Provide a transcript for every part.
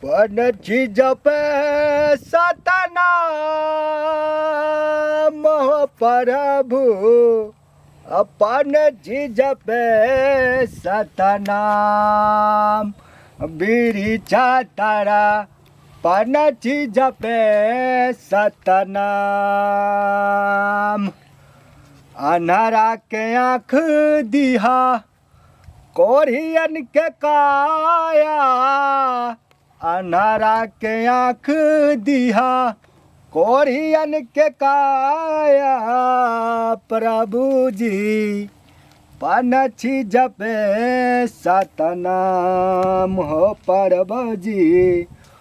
पण जपे सतनाम हो प्रभु अपन जपे सतनाम बिरिचा तारा पण जपे सतनाम अनारा के आँख दिहा कोरियन के काया अनारा के आँख दिहा कोरियन के काया प्रभु जी पनछी जपे सतनाम हो प्रभु जी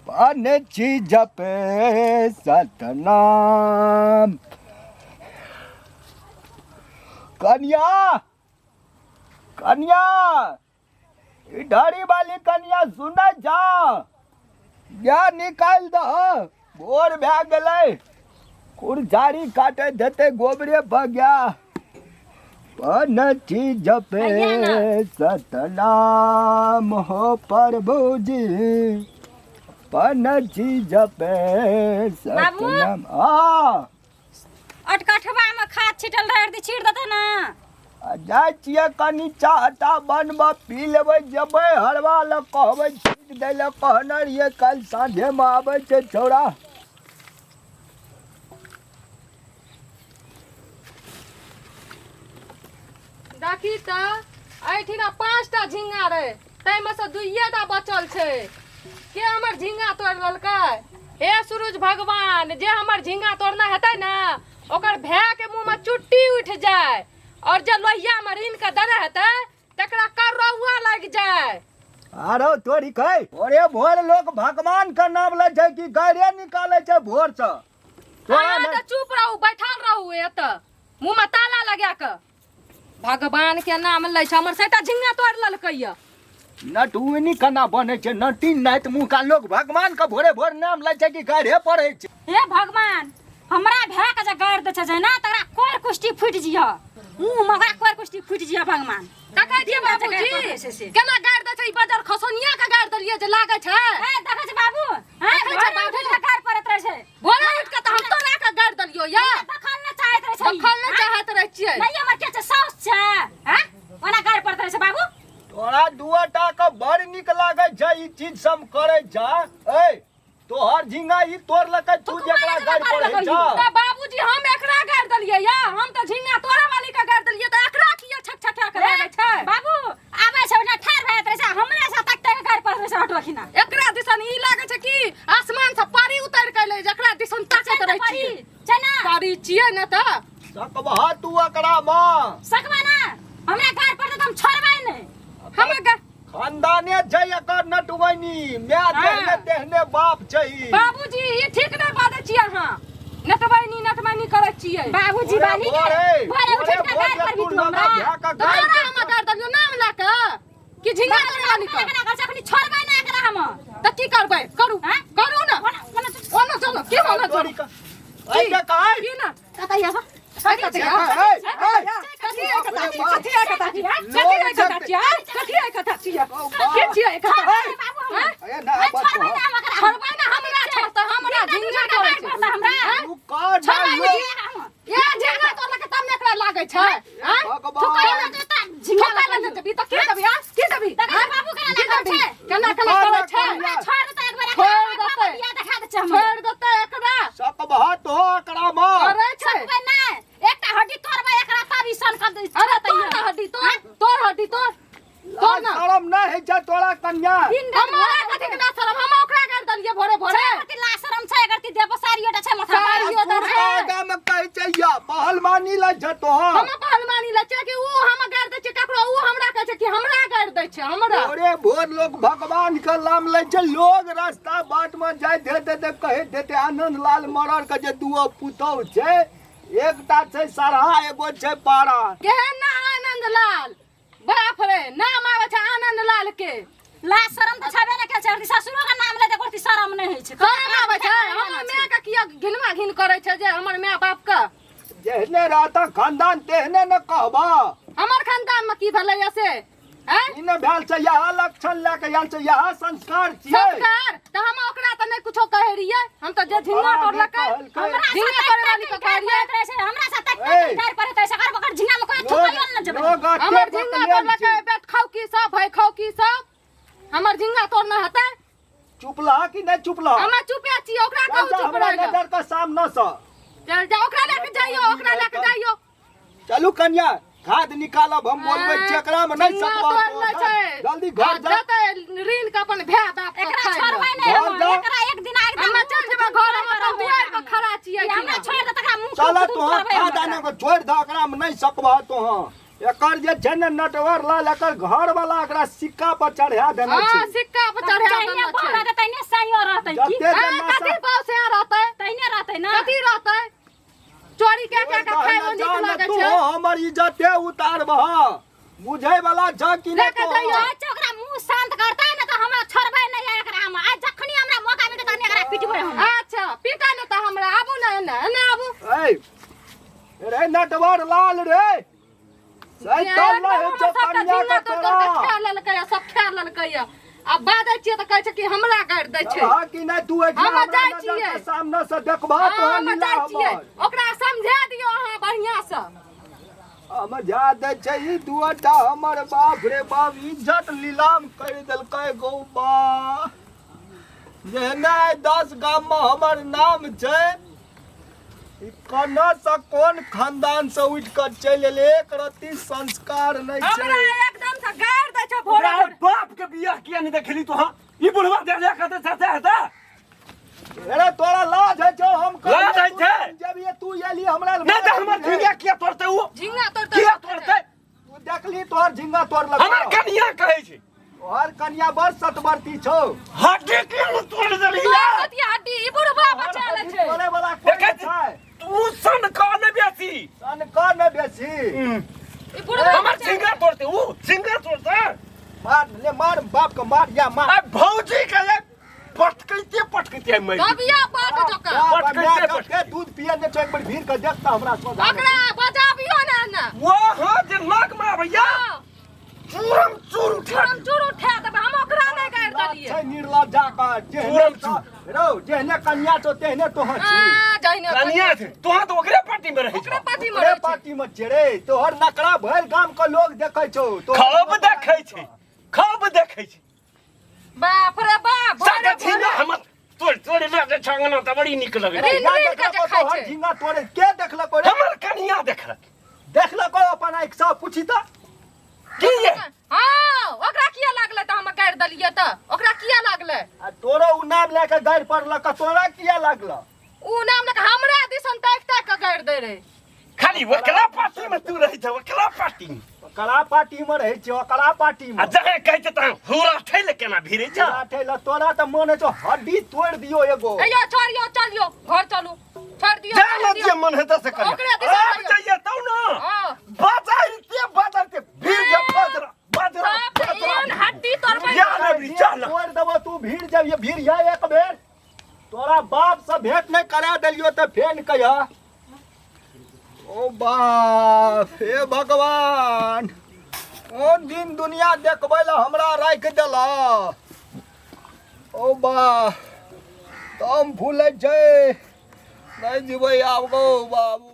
पनछी जपे सतनाम। कन्या कन्या इधरी वाली कन्या सुन जा या निकाल दो भोर भै गेलै कुरझारी काटे देते गोबरे भग्या पनछी जपे सतनाम हो प्रभु जी पनछी जपे सतनाम। हाँ अटकठवा में खाद छिटल रह छीट देते ना जाय छियै कनी चाहता बनब पी लेबै जेबै हरवा लग कहबै छीट दै लए कहने रहियै काल्हि साँझेमे आबै छै छौड़ा। देखी तऽ एहिठिना 5टा झिंगा रहे ताहिमे से 2टा बचल छै। के हमर झिंगा तोड़ लेलकै? हे सूरज भगवान जे हमर झिंगा तोड़ना हेतै ना ओकर भै के मुंह में चुट्टी उठ जाए और जे लोहिया में रीन के देने हेतै तकरा करौआ लग जाए। आरो तोरी कहे ओरे भोर लोग भगवान का नाम ले छै कि गाड़े निकाले छै भोर से। अहाँ तऽ चुप रहू बैठल रहू एतऽ मुंह में ताला लगा के भगवान के नाम लै छै। हमर 7टा झिंगा तोड़ लेलकै या नटुनी केना बने छै नटी नाइत मुंह का लोग भगवान का भोरे भोर नाम ले छै कि गाड़े पड़े छै। हे भगवान हमरा भै के जे गाड़ दे छै ना तकरा कोर कुष्टी फुट जिया मुंह में ओकरा कोर कुष्टी फुट जिया भगवान का कह दिए बाबूजी केना गाड़ दे छै? ई बजर खसोनिया के गाड़ देलिए जे लागे छै। ए देखै छै बाबू हां देखै छै बाबू के गाड़ परत रहे छै भोरे उठ के त हम तोरा के गाड़ देलियो या दखल न चाहत रहे छै दखल न चाहत रहे छियै नहीं हमर के छै साउस छै हैं ओना गाड़ परत रहे छै बाबू। तोरा दुआटा के बड़ निक लागे छै ई चीज सब करे जा। ए तोहर झिंगा ई तोड़ लकै तू जेकरा गाड़ पड़े छ। त बाबूजी हम एकरा गाड़ देलिए या हम त झिंगा तोरा वाली के गाड़ देलिए त एकरा किया छकछका के लागे छै? बाबू आबै छै ओना ठार भए रहे छै हमरे से तक तक गाड़ परत रहे छै हटवखिना एकरा दिसन ई लागे छै कि आसमान से पानी उतर के ले जकरा दिसन ताकत रहे छी छै ना पारी छियै न त सकबहा तू एकरा मां सकबा ना हमरा गाड़ परत हम छोड़बै नै हम खानदाने छै एकर नटुवैनी मै देहने देहने बाप छै। बाबूजी ई ठीक नै बाजै छी अहाँ नटमैनी करै छियै। बाबूजी बानी के भोरे उठ के गाड़ पर भी तू हमरा तोरा हम गाड़ दलियो नाम ला के कि झिंगा तोरा निकल केना कर अखनी छोड़बै ना एकरा हम त की करबै करू करू ना ओना चलो के ओना चलो ऐ के कहै की ना कतैया बा कथी ए सकबहा तो एकरा मां एकटा हड्डी तोड़बै एकरा तब ई सन कर दै अरे तोर हड्डी तोर हड्डी तोर तोर ना शरम नै है छै तोरा कन्या। हमरा कथि के ना शरम हम ओकरा गाड़ दलिए भोरे भोरे कति ला शरम छै एकर ती देव सारियोटा छै माथा सारियो दा छै आगा में कहै छै या पहलवानी लै छ तो हम पहलवानी लै छै कि ऊ हम गाड़ दै छै ककरो ऊ हमरा कहै छै कि हमरा गाड़ दै छै हमरा। ओरे भोर लोग भगवान के नाम लै छै लोग रास्ता बाट में जाइत हेतै त कहैत हेतै आनंद लाल मरर के जे दुओ पुतौ छै एकटा छै सरहा एगो छै पारा। केहन ना आनंद लाल बाप रे नाम आवे छै आनंद लाल के ला शरम त छबे नै के छै ससुरो के नाम ले दे करती शरम नै होइ छै काम आवे छै हमर माय के किया घिनवा घिन करे छै जे हमर माय बाप के जेहने रहता खानदान तेहने न कहबा। हमर खानदान में की भेलै से हैं इने भेल छै यह लक्षण लेके आयल छै यह संस्कार छियै संस्कार त हम ओकरा त नहीं कुछो कहे रहिए हम त जे झिंगा तोड़लकै हमरा झिंगा तोड़े वाली के कहे रहिए हमरा साथ डर पड़े त सकर बकर झिंगा में कोई ठोकल न जबे हमर झिंगा तोड़लकै बेट खाऊ की सब भाई खाऊ की सब हमर झिंगा तोड़ना हते चुपला कि नहीं चुपला हम चुपे छी ओकरा कहू चुप हमरा रह नजर के सामने से चल जा ओकरा लेके जाइयो ओकरा लेके जाइयो चलू कन्या खाद निकालब हम बोलबै चेकरा में नहीं सकबा जल्दी घर जा जते ऋण के अपन भै बाप के एकरा खाइ छोड़बै ले। नहीं हम एकरा एक दिन एकदम हम चल जेबे घर में त दुआर पे खड़ा छियै हमरा छोड़ दे तकरा मुंह चल तो खाद आने को छोड़ द एकरा में नहीं सकबा तो एकर जे छै ने नटवर लाल एकर घर वाला एकरा सिक्का पर चढ़ा देना छै हां सिक्का पर चढ़ा तैने देना बोल छै दे तैने सही रहतै की जते कथी पाव से रहतै तैने रहतै ना कथी रहतै चोरी के खाय में नीक लागे तू छै हमर इज्जते उतारबह बुझै वाला छ कि नहीं लेके जाइयो ओकरा मुंह शांत करतै ना त हमरा छोड़बै नहीं एकरा हम आज जखनी हमरा मौका मिलतै तखनी एकरा पिटबै हम अच्छा पिटा न त हमरा आबू न एने आबू ए रे नटवर लाल रे सैतान ना है जो कन्या का तोरा खा ललकै सब खा ललकै अब बाजै छियै त कहै छै कि हमरा गाड़ दै छै हां कि नहीं तू एक हम जाइ छियै सामने से देखबा तो हम नीला जाइ छियै हमर ओकरा समझा दियौ अहाँ बढ़िया से हम जा दे छै ई दुआटा हमर बाप रे बाप इज्जत नीलाम कर देलकै गौबा जेना 10 गाम में हमर नाम छै ई कना से कोन खानदान से उठ कर चल एले एक रत्ती संस्कार नहीं हमरा छै एकदम से गाड़ दै छै भोरे ओकरा बाप के बियाह किया नहीं देखली तू हां ई बुढ़वा दे ले कहते साथे हता अरे तोरा लाज है जो हम कर लाज है छै? जब ये तू एली हमरा नहीं तो हमर झिंगा किया तोड़ते वो झिंगा तोड़ते किया तोड़ते तू देखली तोहर झिंगा तोड़ लगा हमर कन्या कहै छै तोहर कन्या बड़ सतवर्ती छौ हड्डी के तोड़ देली कथी हड्डी ई बुढ़वा बचा ले छै तोरे वाला कोई देखै छै तू सन का ने बेसी सन का न बेसी ई बुढ़वा हमर झिंगा तोड़ते वो झिंगा तोड़ते मार ले मार बाप के मार या मार आ भौजी के ले पटकते मैं कबिया बाट जका के दूध पिए ने छै एक बार भीड़ के देखता हमरा सोदा ओकरा बचाबियो ना ना वो हां जे नाक में भैया चूरम चूर उठा हम चूर उठा देब हम ओकरा नहीं गाड़ देलिए छै निर्लज्जा का जेहने रो जेहने कन्या तो तेहने तोहर छी जइने कन्या थे तोहा तो ओकरे पार्टी में रही ओकरा पार्टी में रे रहै छै। पार्टी में चेरे तोहर नकरा भर गांव के लोग देखै छौ खूब देखै छै खूब देखै छै बाप रे बाप सागा झिंगा हमर तोड़ ले जे छंगना त बड़ी निक लगे ऋण ऋण के जे खाइ तोहर छै झिंगा तोड़े के देखलको रे हमर कन्या देखलक देखलको अपन आँख से पूछी त की ये हां ओकरा किया लागले त हम गाड़ देलिए त ओकरा किया लागले आ तोरो उ नाम लेके गाड़ पड़लक तोरा किया लागल उ नाम लग हमरा दिसन ताक ताक के गाड़ दे रे खाली वकला पार्टी में तू रही छ वकला पार्टी में कला पार्टी में रहै छै कला पार्टी में आ जहे कहै छ त हुरा ठैले केना भिरै छ ठेला तोरा त मन छौ हड्डी तोड़ दियो एगो अयो छोड़ियो चलियो घर चलू छोड़ दियो जाने जे मन है त से कर ओकरे दिशा अब जाइए तौ न हां बाजारते भीड़ जब बाजरा बाप रे एन हड्डी तोड़बै या नहीं चल तोड़ देबो तू भीड़ जब ये भीड़ या एक बेर तोरा बाप से भेंट नहीं करा देलियो त फेन कहिया ओ बाप हे भगवान ओन दिन दुनिया देखबै ला हमरा राख देला ओ बा तम भूलै छै नहीं जीबै आब गो बाबू